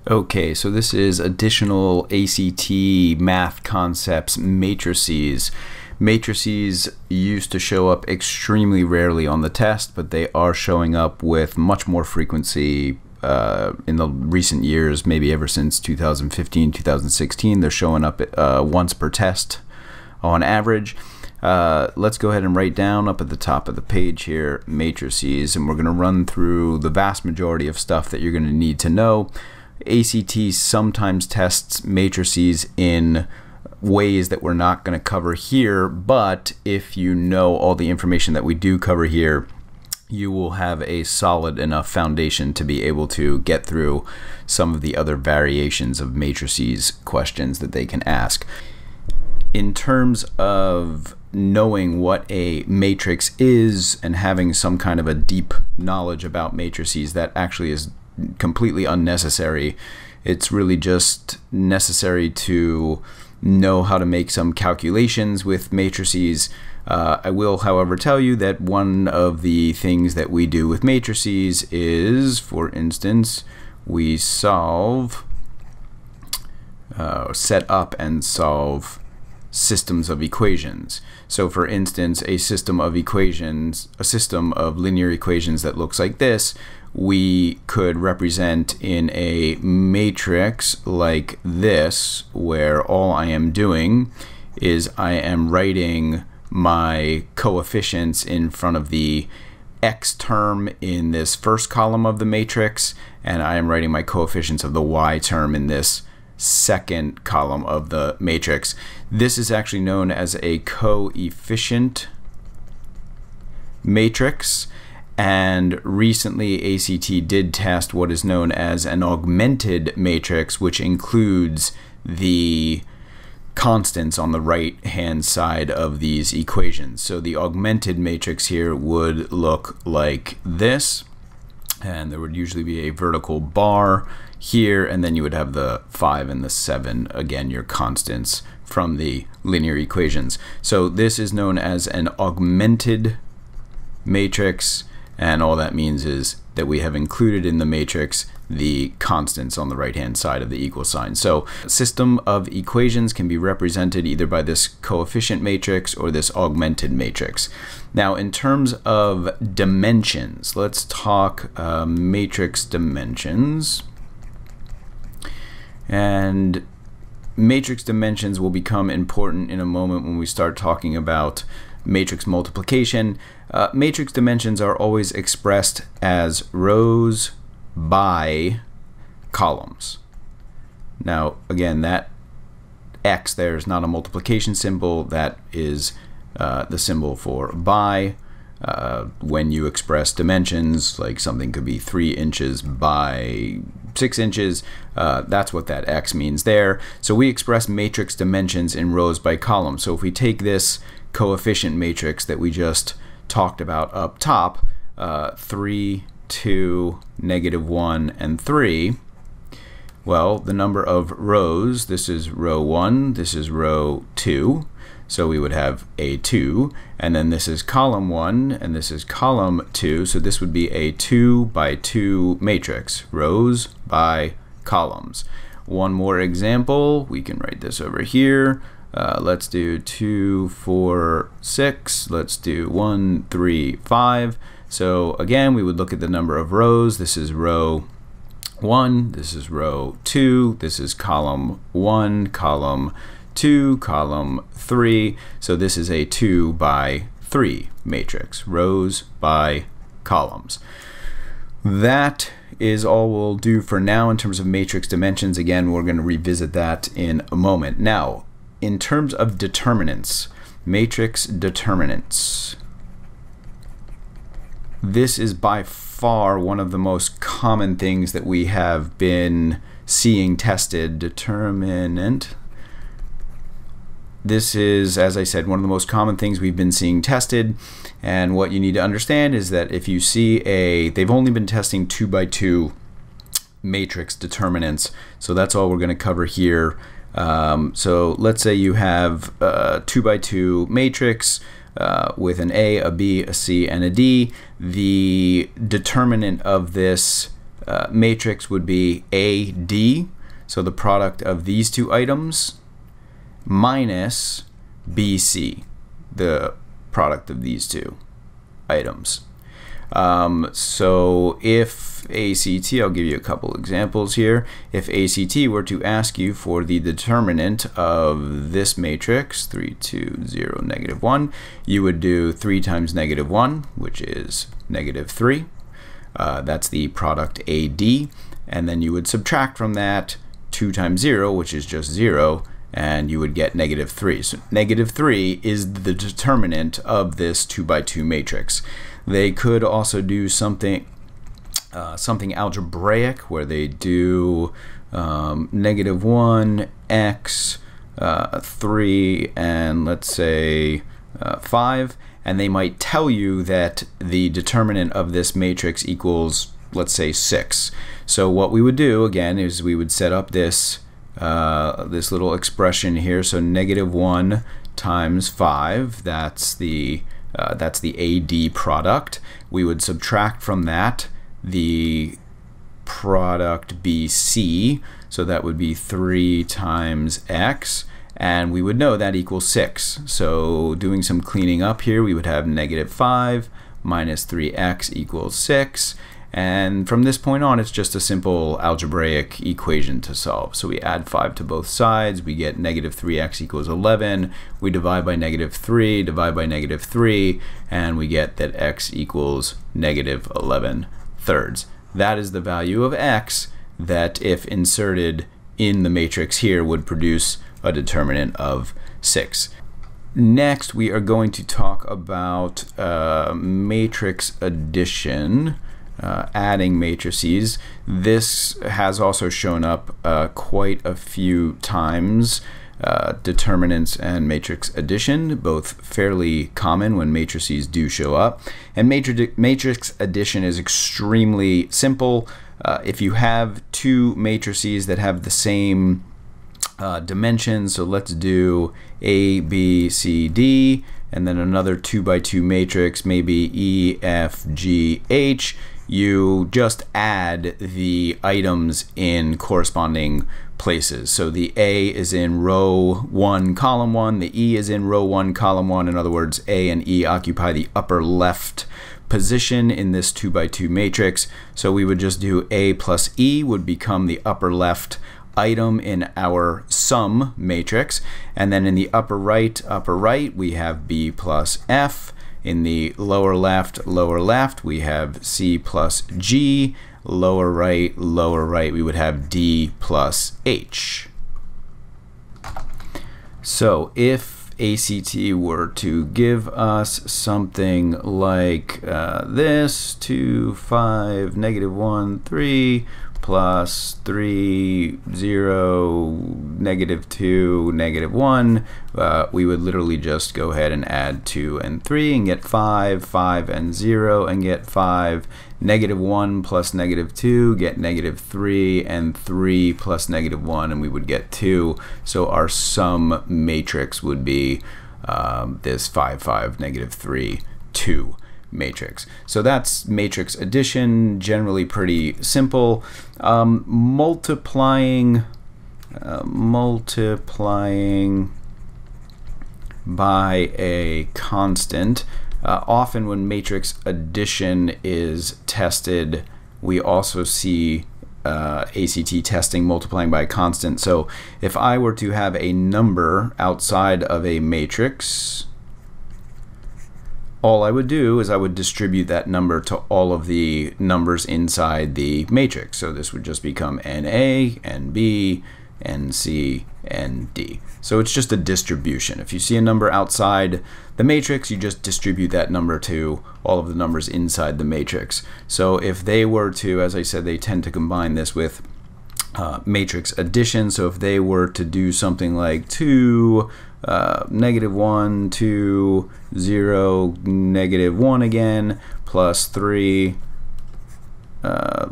Okay, so this is additional ACT math concepts, matrices. Matrices used to show up extremely rarely on the test, but they are showing up with much more frequency in the recent years, maybe ever since 2015, 2016. They're showing up once per test on average. Let's go ahead and write down up at the top of the page here, matrices, and we're going to run through the vast majority of stuff that you're going to need to know. ACT sometimes tests matrices in ways that we're not going to cover here, but if you know all the information that we do cover here, you will have a solid enough foundation to be able to get through some of the other variations of matrices questions that they can ask. In terms of knowing what a matrix is and having some kind of a deep knowledge about matrices, that actually is completely unnecessary. It's really just necessary to know how to make some calculations with matrices. I will, however, tell you that one of the things that we do with matrices is, for instance, we solve, set up and solve systems of equations. So for instance, a system of equations, a system of linear equations that looks like this, we could represent in a matrix like this, where all I am doing is I am writing my coefficients in front of the x term in this first column of the matrix, and I am writing my coefficients of the y term in this second column of the matrix. This is actually known as a coefficient matrix, and recently ACT did test what is known as an augmented matrix, which includes the constants on the right hand side of these equations. So the augmented matrix here would look like this, and there would usually be a vertical bar here, and then you would have the 5 and the 7, again your constants from the linear equations. So this is known as an augmented matrix, and all that means is that we have included in the matrix the constants on the right hand side of the equal sign. So a system of equations can be represented either by this coefficient matrix or this augmented matrix. Now in terms of dimensions, let's talk matrix dimensions. And matrix dimensions will become important in a moment when we start talking about matrix multiplication. Matrix dimensions are always expressed as rows by columns. Now again, that X there is not a multiplication symbol, that is the symbol for by. When you express dimensions, like something could be 3 inches by 6 inches, that's what that X means there. So we express matrix dimensions in rows by columns. So if we take this coefficient matrix that we just talked about up top, 3, 2, -1, and 3, well, the number of rows, this is row 1, this is row 2, so we would have A2, and then this is column 1, and this is column 2, so this would be a 2 by 2 matrix, rows by columns. One more example, we can write this over here. Let's do 2, 4, 6, let's do 1, 3, 5. So again, we would look at the number of rows. This is row 1, this is row 2, this is column 1, column 2, column 3. So this is a 2 by 3 matrix, rows by columns. That is all we'll do for now in terms of matrix dimensions. Again, we're going to revisit that in a moment. Now, in terms of determinants, matrix determinants, this is by far one of the most common things that we have been seeing tested. Determinant. This is, as I said, one of the most common things we've been seeing tested, and what you need to understand is that if you see they've only been testing 2 by 2 matrix determinants, so that's all we're going to cover here. So let's say you have a 2 by 2 matrix with an A, a B, a C, and a D. The determinant of this matrix would be AD, so the product of these two items, minus BC, the product of these two items. So if ACT, I'll give you a couple examples here. If ACT were to ask you for the determinant of this matrix, 3, 2, 0, -1, you would do 3 times -1, which is -3. That's the product AD. And then you would subtract from that 2 times 0, which is just 0, and you would get -3. So -3 is the determinant of this 2 by 2 matrix. They could also do something algebraic, where they do -1, x, 3, and let's say 5, and they might tell you that the determinant of this matrix equals, let's say, 6. So what we would do again is we would set up this this little expression here. So -1 times 5, that's the AD product. We would subtract from that the product BC, so that would be 3 times x, and we would know that equals 6. So doing some cleaning up here, we would have -5 minus 3x equals 6. And from this point on, it's just a simple algebraic equation to solve. So we add 5 to both sides, we get -3x equals 11. We divide by -3, divide by -3, and we get that x equals -11/3. That is the value of x that, if inserted in the matrix here, would produce a determinant of 6. Next, we are going to talk about matrix addition. Adding matrices. This has also shown up quite a few times. Determinants and matrix addition, both fairly common when matrices do show up. And matrix addition is extremely simple. If you have two matrices that have the same dimensions, so let's do A, B, C, D, and then another 2 by 2 matrix, maybe E, F, G, H. You just add the items in corresponding places. So the A is in row 1, column 1, the E is in row 1, column 1. In other words, A and E occupy the upper left position in this 2 by 2 matrix. So we would just do A plus E would become the upper left item in our sum matrix. And then in the upper right, we have B plus F. In the lower left, we have C plus G. Lower right, we would have D plus H. So if ACT were to give us something like this, 2, 5, -1, 3, plus 3, 0, -2, -1, we would literally just go ahead and add 2 and 3 and get 5, 5 and 0 and get 5, -1 plus -2, get -3, and 3 plus -1, and we would get 2. So our sum matrix would be this 5, 5, -3, 2 matrix. So that's matrix addition, generally pretty simple. Multiplying by a constant. Often when matrix addition is tested, we also see ACT testing multiplying by a constant. So if I were to have a number outside of a matrix, all I would do is I would distribute that number to all of the numbers inside the matrix. So this would just become NA, NB, NC, and D. So it's just a distribution. If you see a number outside the matrix, you just distribute that number to all of the numbers inside the matrix. So if they were to, as I said, they tend to combine this with matrix addition. So if they were to do something like 2, -1, 2, 0, -1 again, plus 3,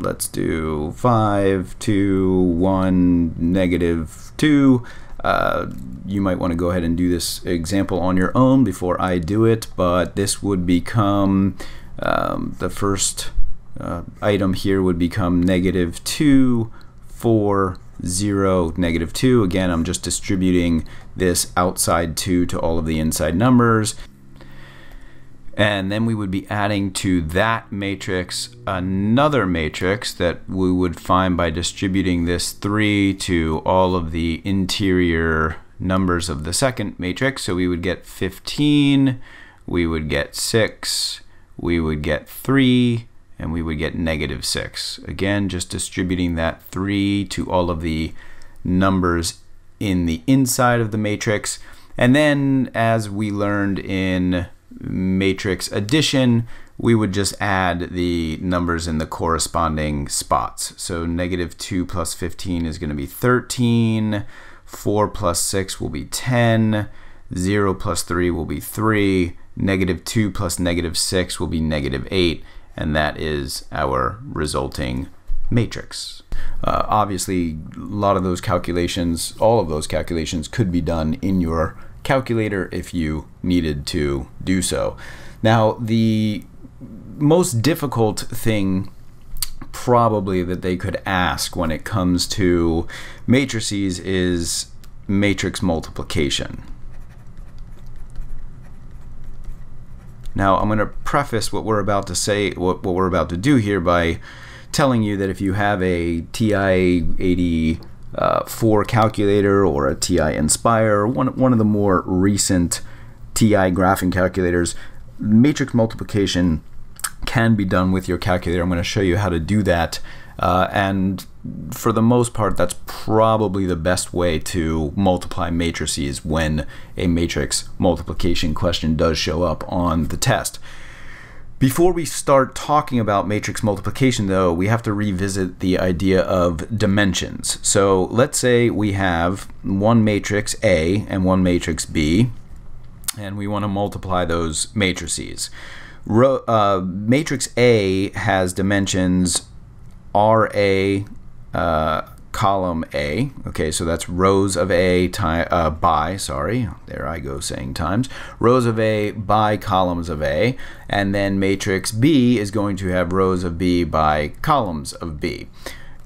let's do 5, 2, 1, -2. You might want to go ahead and do this example on your own before I do it, but this would become the first item here would become -2, 4, 0, -2. Again, I'm just distributing this outside 2 to all of the inside numbers. And then we would be adding to that matrix another matrix that we would find by distributing this 3 to all of the interior numbers of the second matrix. So we would get 15, we would get 6, we would get 3, and we would get -6. Again, just distributing that 3 to all of the numbers in the inside of the matrix. And then, as we learned in matrix addition, we would just add the numbers in the corresponding spots. So -2 plus 15 is going to be 13, 4 plus 6 will be 10, 0 plus 3 will be 3, -2 plus -6 will be -8, and that is our resulting matrix. Obviously, a lot of those calculations, all of those calculations could be done in your calculator if you needed to do so. Now, the most difficult thing probably that they could ask when it comes to matrices is matrix multiplication. Now, I'm going to preface what we're about to say, what we're about to do here, by telling you that if you have a TI-84 calculator or a TI Inspire, one of the more recent TI graphing calculators, matrix multiplication can be done with your calculator. I'm going to show you how to do that, and for the most part, that's probably the best way to multiply matrices when a matrix multiplication question does show up on the test. Before we start talking about matrix multiplication, though, we have to revisit the idea of dimensions. So let's say we have one matrix A and one matrix B, and we want to multiply those matrices. Matrix A has dimensions RA, column A. Okay, so that's rows of A by, sorry, there I go saying times, rows of A by columns of A, and then matrix B is going to have rows of B by columns of B.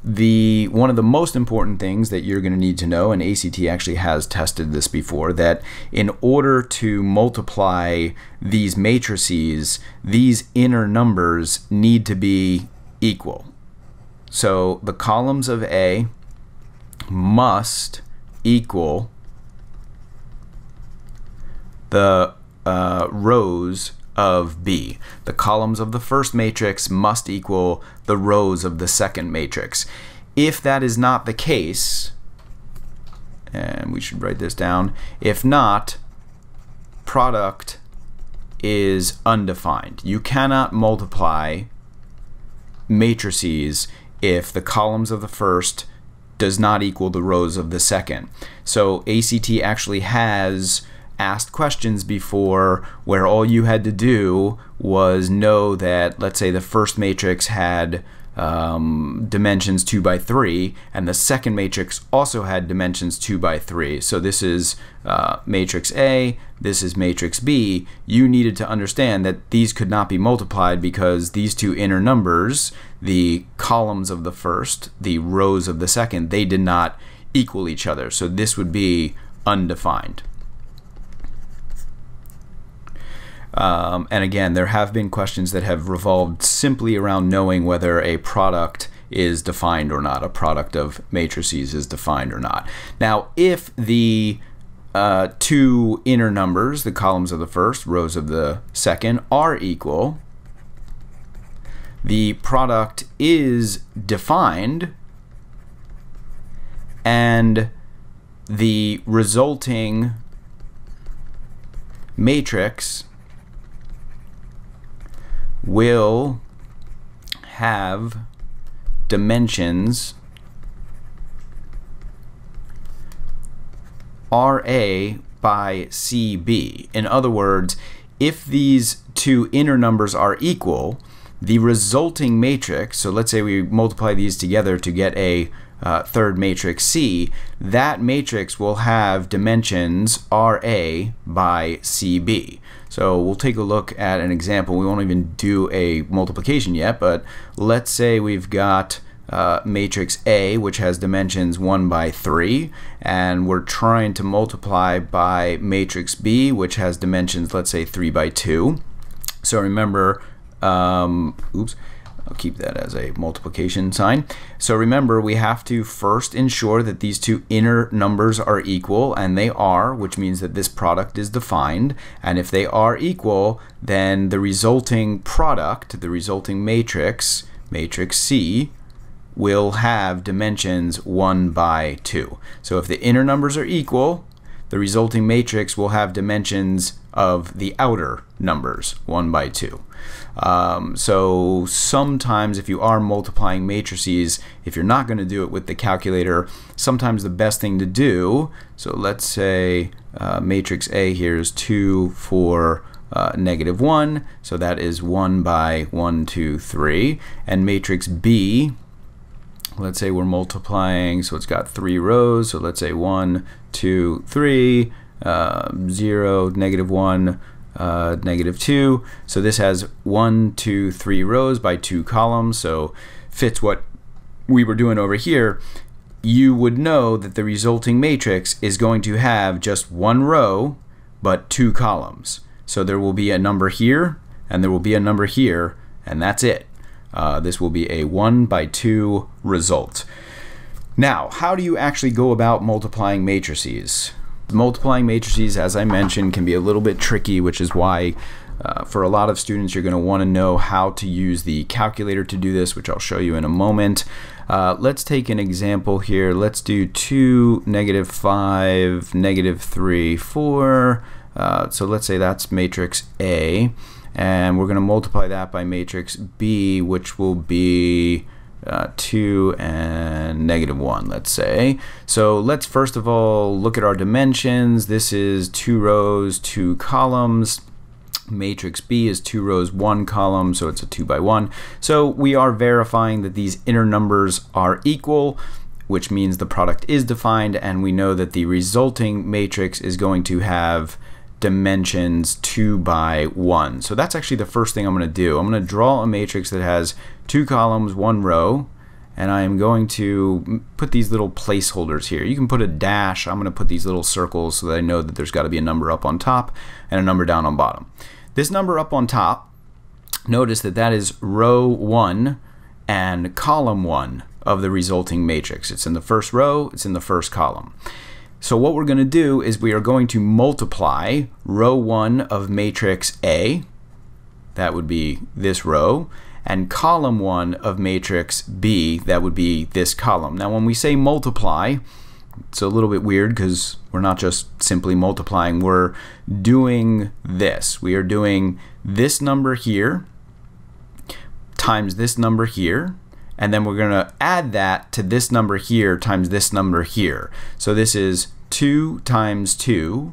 One of the most important things that you're going to need to know, and ACT actually has tested this before, that in order to multiply these matrices, these inner numbers need to be equal. So the columns of A must equal the rows of B. The columns of the first matrix must equal the rows of the second matrix. If that is not the case, and we should write this down, if not, product is undefined. You cannot multiply matrices if the columns of the first does not equal the rows of the second. So ACT actually has asked questions before where all you had to do was know that, let's say, the first matrix had dimensions 2 by 3, and the second matrix also had dimensions 2 by 3. So this is matrix A, this is matrix B. You needed to understand that these could not be multiplied because these two inner numbers, the columns of the first, the rows of the second, they did not equal each other. So this would be undefined. And again, there have been questions that have revolved simply around knowing whether a product is defined or not, a product of matrices is defined or not. Now, if the two inner numbers, the columns of the first, rows of the second, are equal, the product is defined, and the resulting matrix will have dimensions RA by CB. In other words, if these two inner numbers are equal, the resulting matrix, so let's say we multiply these together to get a third matrix C, that matrix will have dimensions RA by CB. So we'll take a look at an example. We won't even do a multiplication yet, but let's say we've got matrix A, which has dimensions 1 by 3, and we're trying to multiply by matrix B, which has dimensions, let's say, 3 by 2. So remember, oops, I'll keep that as a multiplication sign. So remember, we have to first ensure that these two inner numbers are equal, and they are, which means that this product is defined. And if they are equal, then the resulting product, the resulting matrix, matrix C, will have dimensions 1 by 2. So if the inner numbers are equal, the resulting matrix will have dimensions of the outer numbers, 1 by 2. So sometimes if you are multiplying matrices, if you're not going to do it with the calculator, sometimes the best thing to do, so let's say matrix A here is 2, 4, -1, so that is 1 by 1, 2, 3, and matrix B, let's say we're multiplying, so it's got 3 rows, so let's say 1, 2, 3, 0, -1, -2. So this has 1, 2, 3 rows by 2 columns, so fits what we were doing over here. You would know that the resulting matrix is going to have just 1 row but 2 columns. So there will be a number here and there will be a number here, and that's it. This will be a 1 by 2 result. Now, how do you actually go about multiplying matrices? Multiplying matrices, as I mentioned, can be a little bit tricky, which is why for a lot of students you're going to want to know how to use the calculator to do this, which I'll show you in a moment. Let's take an example here. Let's do 2, -5, -3, 4. So let's say that's matrix A, and we're going to multiply that by matrix B, which will be 2 and -1, let's say. So let's first of all look at our dimensions. This is 2 rows, 2 columns. Matrix B is 2 rows, 1 column, so it's a 2 by 1. So we are verifying that these inner numbers are equal, which means the product is defined, and we know that the resulting matrix is going to have dimensions 2 by 1. So that's actually the first thing I'm going to do. I'm going to draw a matrix that has 2 columns, 1 row, and I am going to put these little placeholders here. You can put a dash. I'm going to put these little circles so that I know that there's got to be a number up on top and a number down on bottom. This number up on top, notice that that is row 1 and column 1 of the resulting matrix. It's in the first row, it's in the first column. So what we're going to do is we are going to multiply row 1 of matrix A, that would be this row, and column 1 of matrix B, that would be this column. Now when we say multiply, it's a little bit weird because we're not just simply multiplying, we're doing this. We are doing this number here times this number here, and then we're going to add that to this number here times this number here. So this is 2 times 2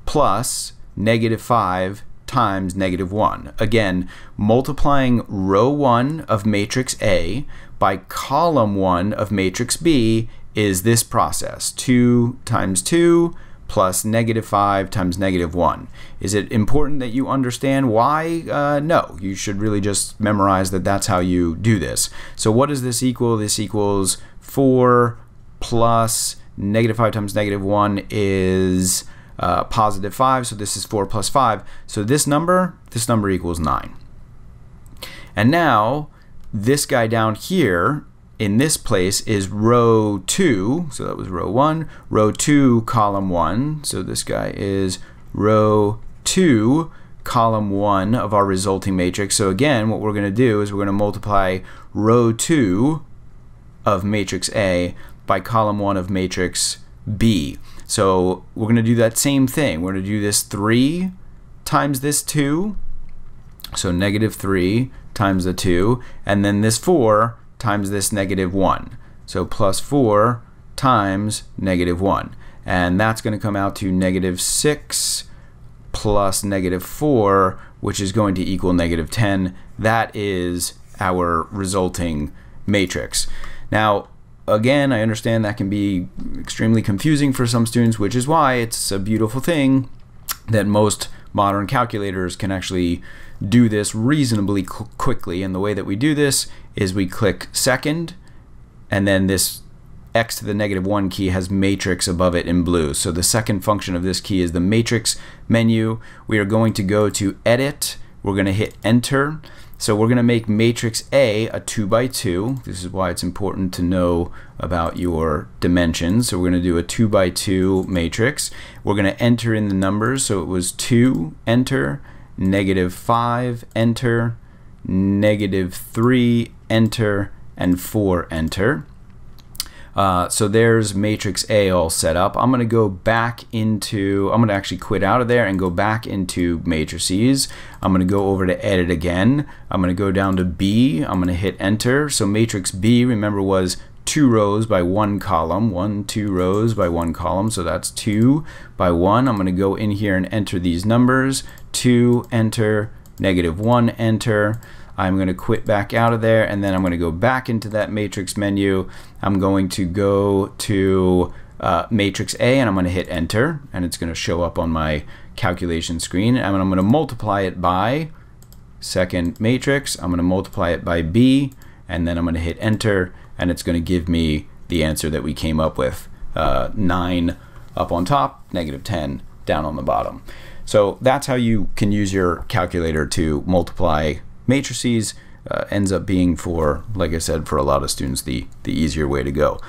plus -5 times -1. Again, multiplying row 1 of matrix A by column 1 of matrix B is this process. 2 times 2 plus -5 times -1. Is it important that you understand why? No, you should really just memorize that that's how you do this. So what does this equal? This equals 4 plus -5 times -1 is +5, so this is 4 plus 5. So this number equals 9. And now this guy down here in this place is row 2, so that was row 1, row 2, column 1, so this guy is row 2, column 1 of our resulting matrix. So again, what we're going to do is we're going to multiply row 2 of matrix A by column 1 of matrix B. So we're going to do that same thing. We're going to do this 3 times this 2, so -3 times the 2, and then this 4 times this -1. So plus 4 times -1. And that's going to come out to -6 plus -4, which is going to equal -10. That is our resulting matrix. Now, again, I understand that can be extremely confusing for some students, which is why it's a beautiful thing that most modern calculators can actually do this reasonably quickly. And the way that we do this is we click second, and then this x to the -1 key has matrix above it in blue. So the second function of this key is the matrix menu. We are going to go to edit. We're going to hit enter. So we're going to make matrix A a 2x2. This is why it's important to know about your dimensions. So we're going to do a 2x2 matrix. We're going to enter in the numbers. So it was 2, enter, -5, enter, -3, enter, and 4, enter. So there's matrix A all set up. I'm going to go back into, I'm going to actually quit out of there and go back into matrices. I'm going to go over to edit again. I'm going to go down to B. I'm going to hit enter. So matrix B, remember, was 2 rows by 1 column. 2 rows by 1 column. So that's 2 by 1. I'm going to go in here and enter these numbers. 2, enter, -1, enter. I'm going to quit back out of there, and then I'm going to go back into that matrix menu. I'm going to go to matrix A, and I'm going to hit enter, and it's going to show up on my calculation screen. And I'm going to multiply it by second matrix. I'm going to multiply it by B, and then I'm going to hit enter, and it's going to give me the answer that we came up with. 9 up on top, -10 down on the bottom. So that's how you can use your calculator to multiply matrices. Ends up being, for, like I said, for a lot of students, the easier way to go.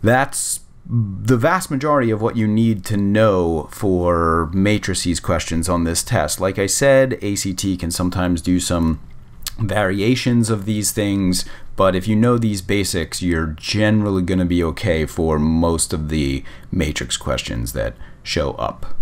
That's the vast majority of what you need to know for matrices questions on this test. Like I said, ACT can sometimes do some variations of these things, but if you know these basics, you're generally going to be okay for most of the matrix questions that show up.